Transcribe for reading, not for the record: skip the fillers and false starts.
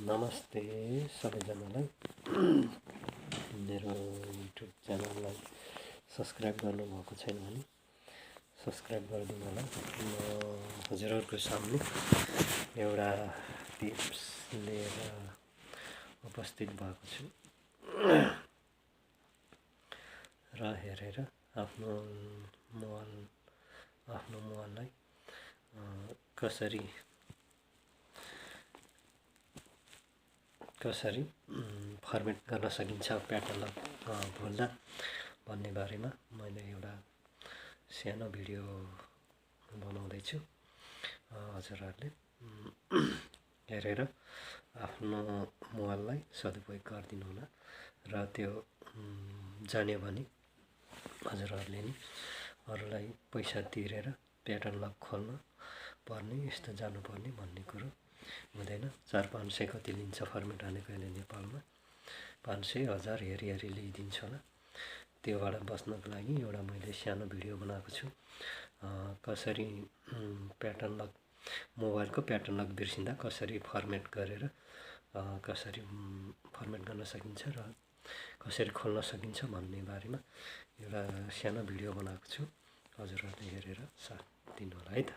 नमस्ते सबैजनालाई मेरो युट्युब च्यानललाई सब्स्क्राइब गर्नुभएको छैन भने सब्स्क्राइब गरिदिनु होला। म हजुरहरूको सामने एउटा टिप्स लिएर उपस्थित भएको छु र हेरेर आफ्नो मोबाइललाई कसरी फर्मेट गर्न सकिन्छ प्याटर्न भुल्दा भन्ने बारेमा मैले एउटा सानो भिडियो बनाउँदैछु। हजुरहरूले हेरेर आफ्नो मोबाइललाई सदुपयोग गरिदिनु होला र त्यो जान्यो भने हजुरहरूले नि अरूलाई पैसा तिरेर प्याटर्न लक खोल्न पर्ने यस्तो जानुपर्ने भन्ने कुरो हुँदैन। 400-500 कति लिन्छ फर्मेट हानेको अहिले नेपालमा 500 1000 हेरी लिइदिन्छ होला। त्योबाट बस्नको लागि एउटा मैले सानो भिडियो बनाएको छु। कसरी प्याटर्न लक मोबाइलको प्याटर्न लक बिर्सिँदा कसरी फर्मेट गरेर कसरी फर्मेट गर्न सकिन्छ र कसरी खोल्न सकिन्छ भन्ने बारेमा एउटा सानो भिडियो बनाएको छु। हजुरहरूले हेरेर साथ दिनु होला है त।